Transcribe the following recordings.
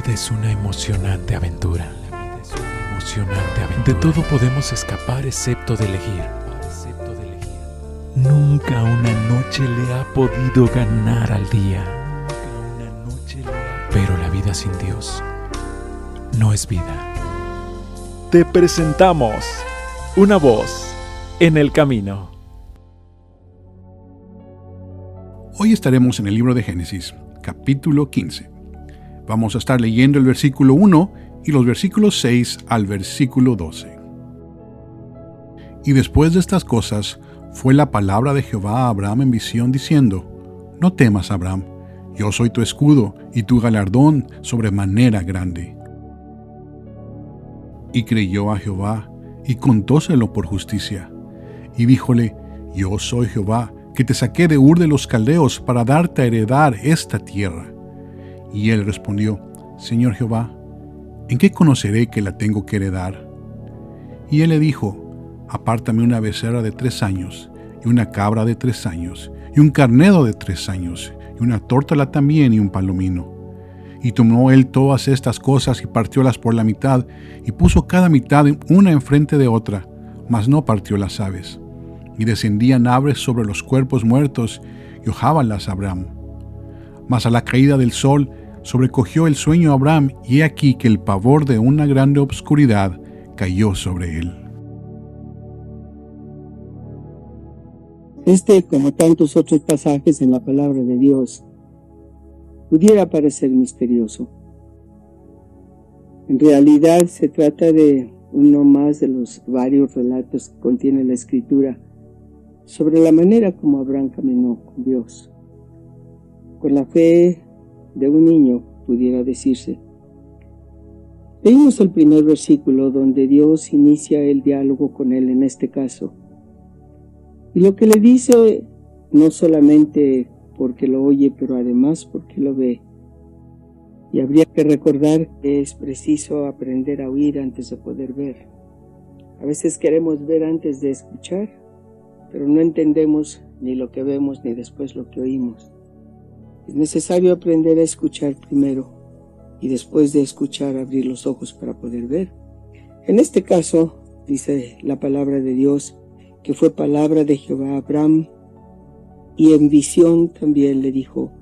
vida es una emocionante aventura. De todo podemos escapar excepto de elegir. Nunca una noche le ha podido ganar al día. Pero la vida sin Dios no es vida. Te presentamos Una voz en el camino. Hoy estaremos en el libro de Génesis, capítulo 15. Vamos a estar leyendo el versículo 1 y los versículos 6 al versículo 12. Y después de estas cosas, fue la palabra de Jehová a Abraham en visión, diciendo: No temas, Abraham, yo soy tu escudo y tu galardón sobremanera grande. Y creyó a Jehová, y contóselo por justicia. Y díjole: Yo soy Jehová, que te saqué de Ur de los Caldeos para darte a heredar esta tierra. Y él respondió: Señor Jehová, ¿en qué conoceré que la tengo que heredar? Y él le dijo: Apártame una becerra de 3 años, y una cabra de 3 años, y un carnero de 3 años, y una tórtola también, y un palomino. Y tomó él todas estas cosas, y partiólas por la mitad, y puso cada mitad una enfrente de otra, mas no partió las aves. Y descendían aves sobre los cuerpos muertos, y hojábanlas a Abraham. Mas a la caída del sol sobrecogió el sueño a Abraham, y he aquí que el pavor de una grande obscuridad cayó sobre él. Como tantos otros pasajes en la palabra de Dios, pudiera parecer misterioso. En realidad se trata de uno más de los varios relatos que contiene la Escritura sobre la manera como Abraham caminó con Dios. Con la fe de un niño, pudiera decirse. Leímos el primer versículo donde Dios inicia el diálogo con él en este caso. Y lo que le dice, no solamente porque lo oye, pero además porque lo ve. Y habría que recordar que es preciso aprender a oír antes de poder ver. A veces queremos ver antes de escuchar, pero no entendemos ni lo que vemos ni después lo que oímos. Es necesario aprender a escuchar primero y después de escuchar abrir los ojos para poder ver. En este caso, dice la palabra de Dios, que fue palabra de Jehová a Abraham, y en visión también le dijo: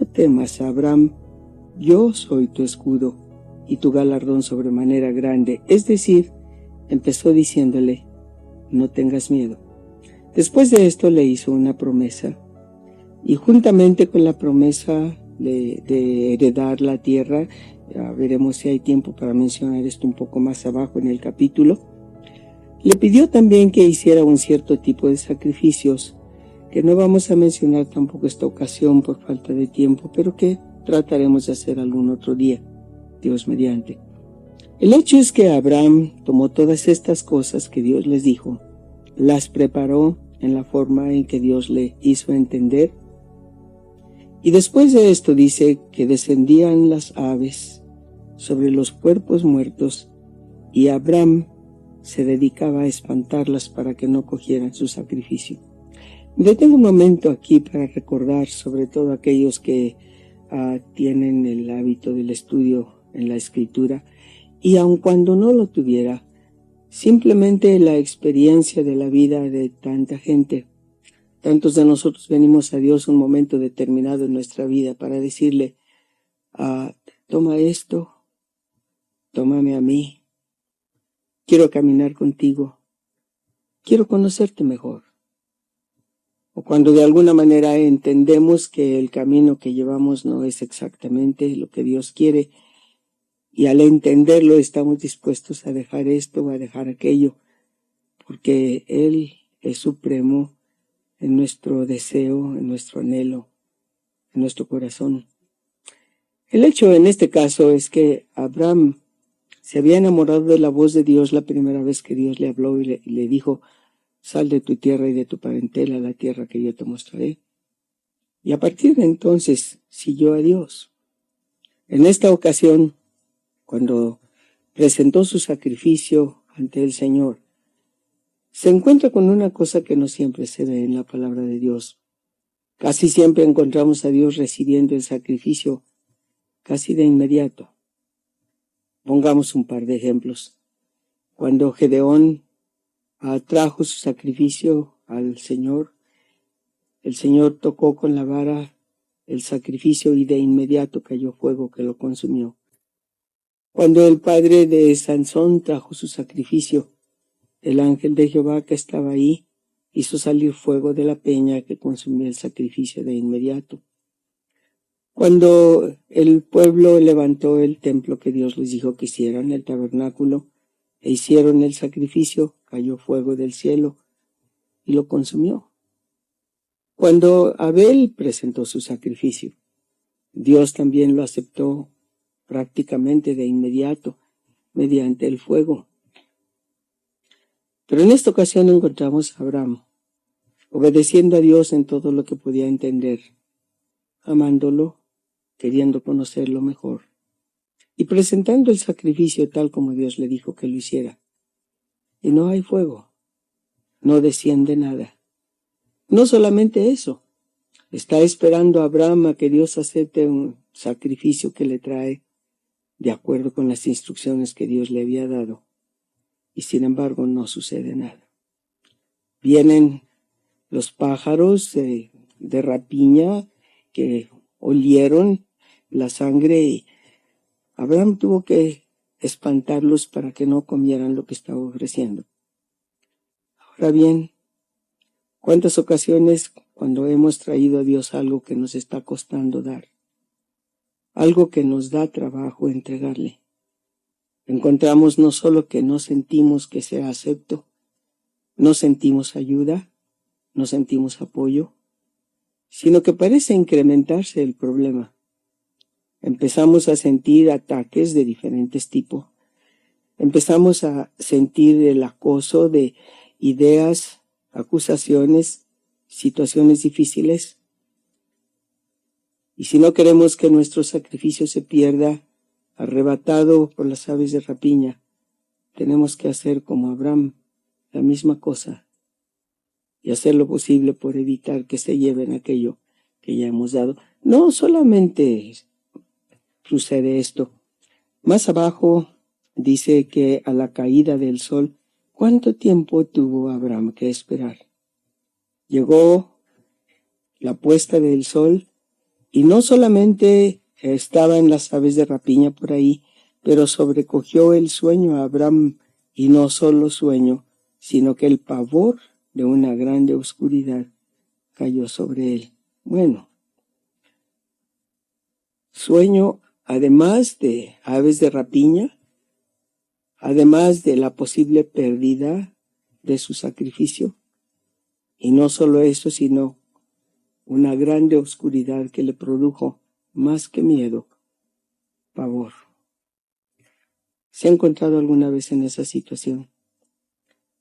No temas, Abraham, yo soy tu escudo y tu galardón sobremanera grande. Es decir, empezó diciéndole: no tengas miedo. Después de esto le hizo una promesa, y juntamente con la promesa de heredar la tierra, ya veremos si hay tiempo para mencionar esto un poco más abajo en el capítulo, le pidió también que hiciera un cierto tipo de sacrificios, que no vamos a mencionar tampoco esta ocasión por falta de tiempo, pero que trataremos de hacer algún otro día, Dios mediante. El hecho es que Abraham tomó todas estas cosas que Dios les dijo, las preparó en la forma en que Dios le hizo entender, y después de esto dice que descendían las aves sobre los cuerpos muertos, y Abraham se dedicaba a espantarlas para que no cogieran su sacrificio. Me detengo un momento aquí para recordar, sobre todo aquellos que tienen el hábito del estudio en la Escritura, y aun cuando no lo tuviera, simplemente la experiencia de la vida de tanta gente. Tantos de nosotros venimos a Dios un momento determinado en nuestra vida para decirle: toma esto, tómame a mí. Quiero caminar contigo. Quiero conocerte mejor. O cuando de alguna manera entendemos que el camino que llevamos no es exactamente lo que Dios quiere, y al entenderlo estamos dispuestos a dejar esto o a dejar aquello, porque Él es supremo en nuestro deseo, en nuestro anhelo, en nuestro corazón. El hecho en este caso es que Abraham se había enamorado de la voz de Dios la primera vez que Dios le habló y le dijo: sal de tu tierra y de tu parentela a la tierra que yo te mostraré. Y a partir de entonces siguió a Dios. En esta ocasión, cuando presentó su sacrificio ante el Señor, se encuentra con una cosa que no siempre se ve en la palabra de Dios. Casi siempre encontramos a Dios recibiendo el sacrificio casi de inmediato. Pongamos un par de ejemplos. Cuando Gedeón trajo su sacrificio al Señor, el Señor tocó con la vara el sacrificio y de inmediato cayó fuego que lo consumió. Cuando el padre de Sansón trajo su sacrificio, el ángel de Jehová que estaba ahí hizo salir fuego de la peña que consumió el sacrificio de inmediato. Cuando el pueblo levantó el templo que Dios les dijo que hicieran, el tabernáculo, e hicieron el sacrificio, cayó fuego del cielo y lo consumió. Cuando Abel presentó su sacrificio, Dios también lo aceptó prácticamente de inmediato mediante el fuego. Pero en esta ocasión encontramos a Abraham, obedeciendo a Dios en todo lo que podía entender, amándolo, queriendo conocerlo mejor, y presentando el sacrificio tal como Dios le dijo que lo hiciera. Y no hay fuego, no desciende nada. No solamente eso, está esperando a Abraham a que Dios acepte un sacrificio que le trae de acuerdo con las instrucciones que Dios le había dado. Y sin embargo no sucede nada. Vienen los pájaros de rapiña que olieron la sangre y Abraham tuvo que espantarlos para que no comieran lo que estaba ofreciendo. Ahora bien, ¿cuántas ocasiones cuando hemos traído a Dios algo que nos está costando dar, algo que nos da trabajo entregarle, encontramos no solo que no sentimos que sea acepto, no sentimos ayuda, no sentimos apoyo, sino que parece incrementarse el problema? Empezamos a sentir ataques de diferentes tipos. Empezamos a sentir el acoso de ideas, acusaciones, situaciones difíciles. Y si no queremos que nuestro sacrificio se pierda, arrebatado por las aves de rapiña, tenemos que hacer como Abraham, la misma cosa, y hacer lo posible por evitar que se lleven aquello que ya hemos dado. No solamente sucede esto. Más abajo dice que a la caída del sol, ¿cuánto tiempo tuvo Abraham que esperar? Llegó la puesta del sol y no solamente estaban las aves de rapiña por ahí, pero sobrecogió el sueño a Abraham, y no solo sueño, sino que el pavor de una grande oscuridad cayó sobre él. Bueno, sueño además de aves de rapiña, además de la posible pérdida de su sacrificio, y no solo eso, sino una grande oscuridad que le produjo más que miedo, pavor. ¿Se ha encontrado alguna vez en esa situación?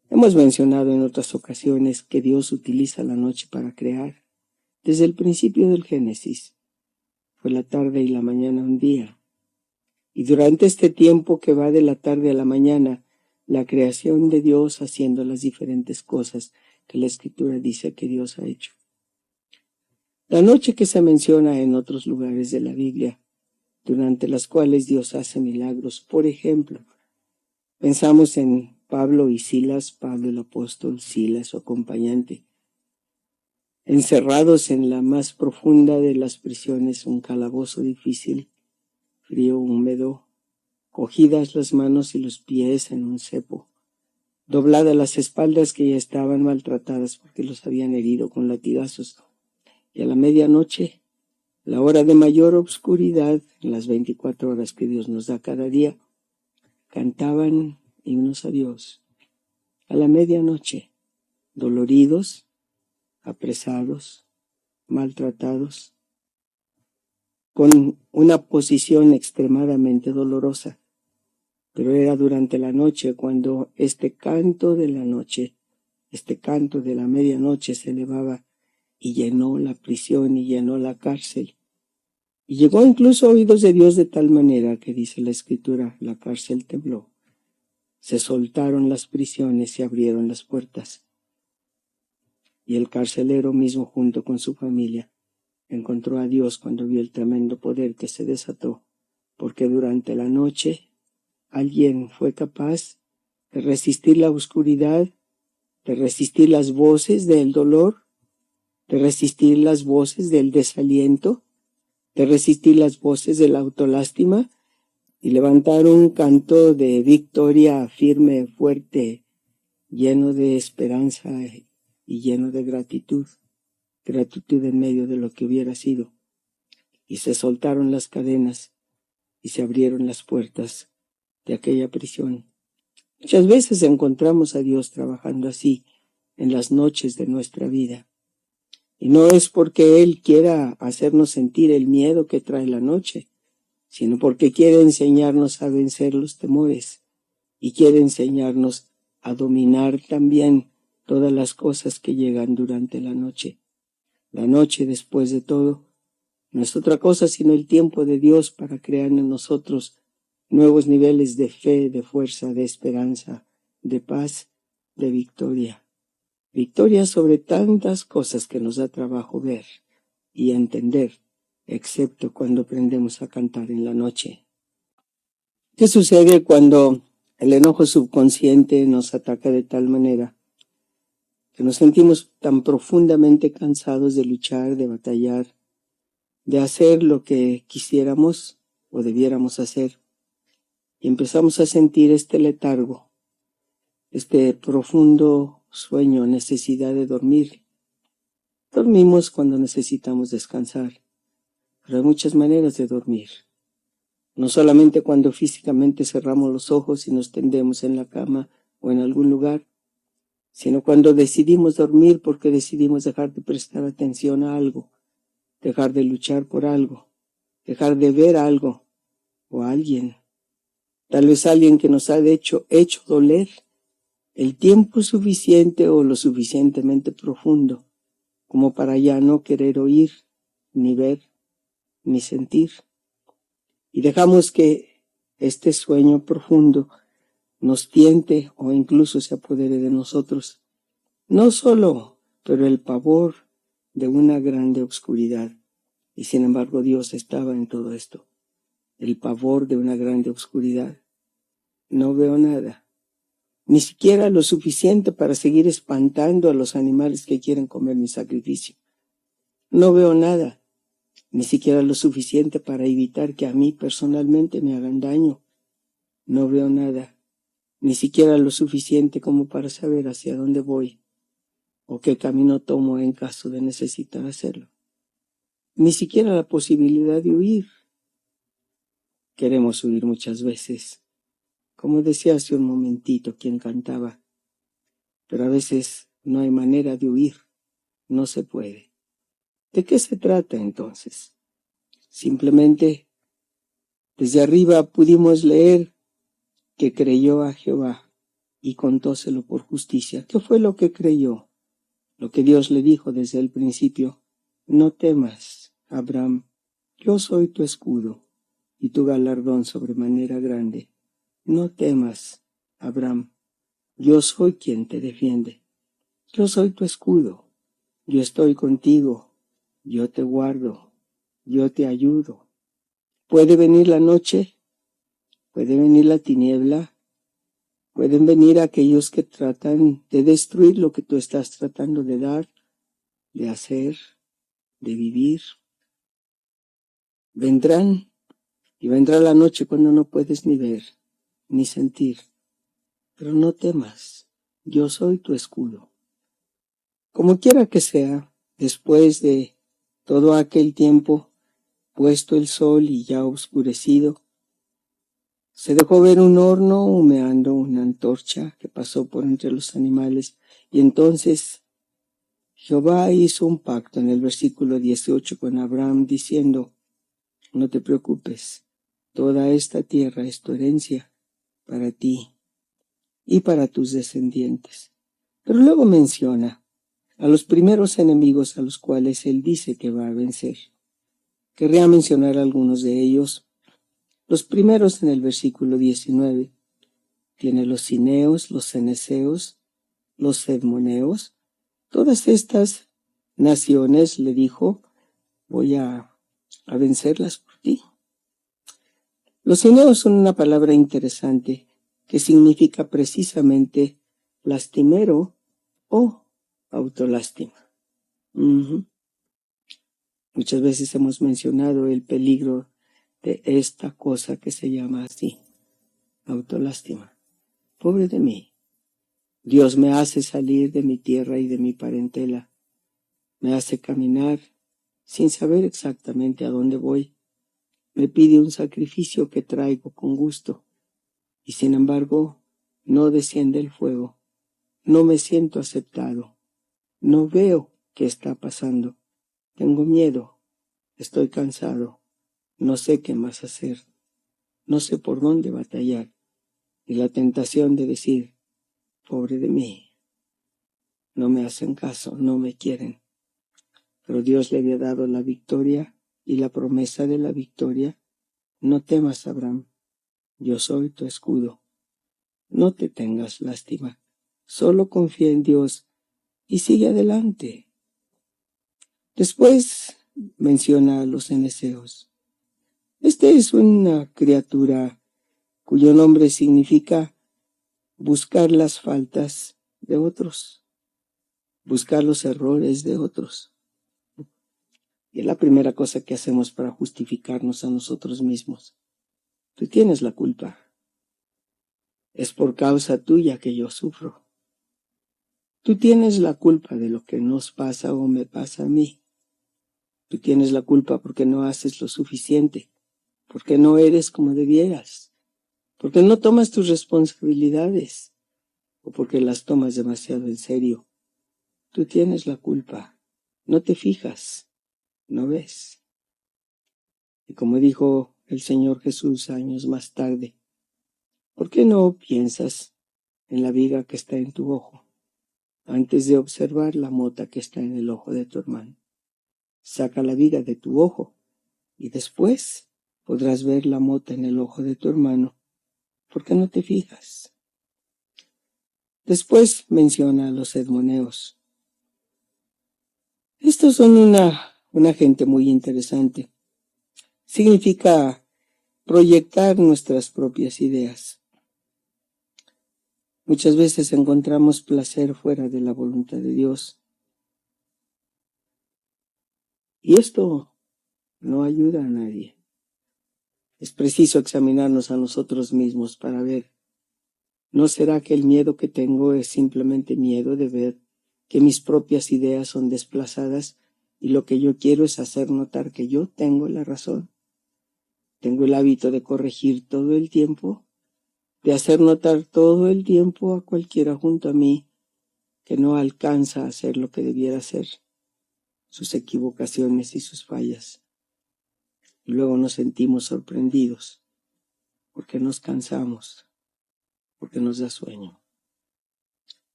Hemos mencionado en otras ocasiones que Dios utiliza la noche para crear. Desde el principio del Génesis, fue la tarde y la mañana un día. Y durante este tiempo que va de la tarde a la mañana, la creación de Dios haciendo las diferentes cosas que la Escritura dice que Dios ha hecho. La noche que se menciona en otros lugares de la Biblia, durante las cuales Dios hace milagros. Por ejemplo, pensamos en Pablo y Silas, Pablo el apóstol, Silas su acompañante, encerrados en la más profunda de las prisiones, un calabozo difícil, frío, húmedo, cogidas las manos y los pies en un cepo, dobladas las espaldas que ya estaban maltratadas porque los habían herido con latigazos, y a la medianoche, la hora de mayor obscuridad, en las 24 horas que Dios nos da cada día, cantaban himnos a Dios. A la medianoche, doloridos, apresados, maltratados, con una posición extremadamente dolorosa. Pero era durante la noche cuando este canto de la noche, este canto de la medianoche se elevaba y llenó la prisión y llenó la cárcel. Y llegó incluso a oídos de Dios de tal manera que dice la Escritura, la cárcel tembló. Se soltaron las prisiones y abrieron las puertas. Y el carcelero mismo junto con su familia encontró a Dios cuando vio el tremendo poder que se desató, porque durante la noche alguien fue capaz de resistir la oscuridad, de resistir las voces del dolor, de resistir las voces del desaliento, de resistir las voces de la autolástima y levantar un canto de victoria firme, fuerte, lleno de esperanza y lleno de gratitud en medio de lo que hubiera sido. Y se soltaron las cadenas y se abrieron las puertas de aquella prisión. Muchas veces encontramos a Dios trabajando así en las noches de nuestra vida. Y no es porque Él quiera hacernos sentir el miedo que trae la noche, sino porque quiere enseñarnos a vencer los temores y quiere enseñarnos a dominar también todas las cosas que llegan durante la noche. La noche, después de todo, no es otra cosa sino el tiempo de Dios para crear en nosotros nuevos niveles de fe, de fuerza, de esperanza, de paz, de victoria. Victoria sobre tantas cosas que nos da trabajo ver y entender, excepto cuando aprendemos a cantar en la noche. ¿Qué sucede cuando el enojo subconsciente nos ataca de tal manera que nos sentimos tan profundamente cansados de luchar, de batallar, de hacer lo que quisiéramos o debiéramos hacer? Y empezamos a sentir este letargo, este profundo sueño, necesidad de dormir. Dormimos cuando necesitamos descansar, pero hay muchas maneras de dormir. No solamente cuando físicamente cerramos los ojos y nos tendemos en la cama o en algún lugar, sino cuando decidimos dormir porque decidimos dejar de prestar atención a algo, dejar de luchar por algo, dejar de ver algo o a alguien. Tal vez alguien que nos ha hecho doler el tiempo suficiente o lo suficientemente profundo como para ya no querer oír, ni ver, ni sentir. Y dejamos que este sueño profundo nos tiente o incluso se apodere de nosotros. No solo, pero el pavor de una grande oscuridad. Y sin embargo Dios estaba en todo esto. El pavor de una grande oscuridad. No veo nada. Ni siquiera lo suficiente para seguir espantando a los animales que quieren comer mi sacrificio. No veo nada. Ni siquiera lo suficiente para evitar que a mí personalmente me hagan daño. No veo nada. Ni siquiera lo suficiente como para saber hacia dónde voy o qué camino tomo en caso de necesitar hacerlo. Ni siquiera la posibilidad de huir. Queremos huir muchas veces, como decía hace un momentito quien cantaba, pero a veces no hay manera de huir, no se puede. ¿De qué se trata entonces? Simplemente, desde arriba pudimos leer que creyó a Jehová y contóselo por justicia. ¿Qué fue lo que creyó? Lo que Dios le dijo desde el principio: no temas, Abraham, yo soy tu escudo y tu galardón sobremanera grande. No temas, Abraham, yo soy quien te defiende. Yo soy tu escudo, yo estoy contigo, yo te guardo, yo te ayudo. Puede venir la noche, puede venir la tiniebla, pueden venir aquellos que tratan de destruir lo que tú estás tratando de dar, de hacer, de vivir. Vendrán, y vendrá la noche cuando no puedes ni ver, ni sentir. Pero no temas, yo soy tu escudo. Como quiera que sea, después de todo aquel tiempo, puesto el sol y ya oscurecido, se dejó ver un horno humeando una antorcha que pasó por entre los animales, y entonces Jehová hizo un pacto en el versículo 18 con Abraham diciendo: no te preocupes, toda esta tierra es tu herencia para ti y para tus descendientes. Pero luego menciona a los primeros enemigos a los cuales él dice que va a vencer. Querría mencionar algunos de ellos. Los primeros en el versículo 19. Tiene los cineos, los ceneseos, los edmoneos. Todas estas naciones, le dijo, voy a vencerlas por ti. Los cineos son una palabra interesante que significa precisamente lastimero o autolástima. Muchas veces hemos mencionado el peligro de esta cosa que se llama así, autolástima. Pobre de mí. Dios me hace salir de mi tierra y de mi parentela. Me hace caminar sin saber exactamente a dónde voy. Me pide un sacrificio que traigo con gusto. Y sin embargo, no desciende el fuego. No me siento aceptado. No veo qué está pasando. Tengo miedo. Estoy cansado. No sé qué más hacer. No sé por dónde batallar. Y la tentación de decir, pobre de mí. No me hacen caso, no me quieren. Pero Dios le había dado la victoria y la promesa de la victoria. No temas, Abraham. Yo soy tu escudo. No te tengas lástima. Solo confía en Dios y sigue adelante. Después menciona a los ceneseos. Este es una criatura cuyo nombre significa buscar las faltas de otros, buscar los errores de otros. Y es la primera cosa que hacemos para justificarnos a nosotros mismos. Tú tienes la culpa. Es por causa tuya que yo sufro. Tú tienes la culpa de lo que nos pasa o me pasa a mí. Tú tienes la culpa porque no haces lo suficiente, porque no eres como debieras, porque no tomas tus responsabilidades o porque las tomas demasiado en serio. Tú tienes la culpa. No te fijas, no ves. Y como dijo el Señor Jesús años más tarde, ¿por qué no piensas en la viga que está en tu ojo antes de observar la mota que está en el ojo de tu hermano? Saca la viga de tu ojo y después podrás ver la mota en el ojo de tu hermano. ¿Por qué no te fijas? Después menciona a los edmoneos. Estos son una gente muy interesante. Significa proyectar nuestras propias ideas. Muchas veces encontramos placer fuera de la voluntad de Dios. Y esto no ayuda a nadie. Es preciso examinarnos a nosotros mismos para ver, ¿no será que el miedo que tengo es simplemente miedo de ver que mis propias ideas son desplazadas y lo que yo quiero es hacer notar que yo tengo la razón? Tengo el hábito de corregir todo el tiempo, de hacer notar todo el tiempo a cualquiera junto a mí que no alcanza a hacer lo que debiera hacer, sus equivocaciones y sus fallas. Y luego nos sentimos sorprendidos porque nos cansamos, porque nos da sueño.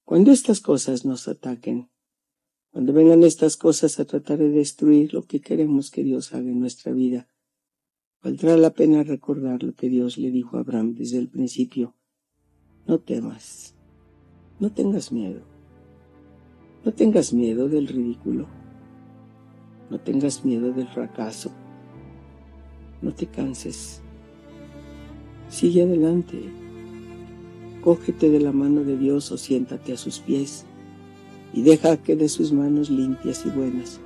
Cuando estas cosas nos ataquen, cuando vengan estas cosas a tratar de destruir lo que queremos que Dios haga en nuestra vida, valdrá la pena recordar lo que Dios le dijo a Abraham desde el principio. No temas, no tengas miedo. No tengas miedo del ridículo. No tengas miedo del fracaso. No te canses. Sigue adelante. Cógete de la mano de Dios o siéntate a sus pies y deja que de sus manos limpias y buenas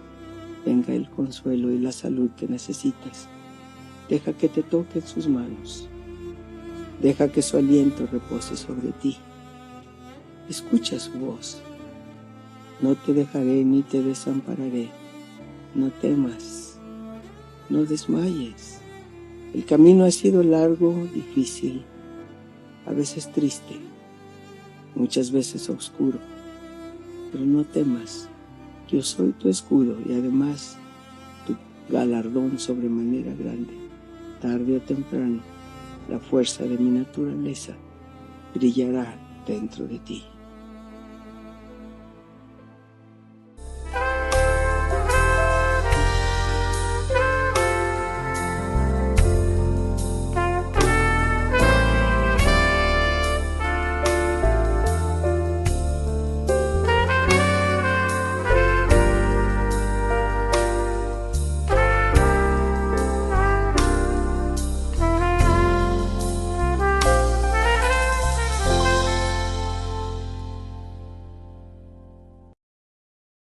venga el consuelo y la salud que necesitas. Deja que te toquen sus manos. Deja que su aliento repose sobre ti. Escucha su voz. No te dejaré ni te desampararé. No temas. No desmayes. El camino ha sido largo, difícil, a veces triste, muchas veces oscuro. Pero no temas. Yo soy tu escudo y además tu galardón sobremanera grande. Tarde o temprano, la fuerza de mi naturaleza brillará dentro de ti.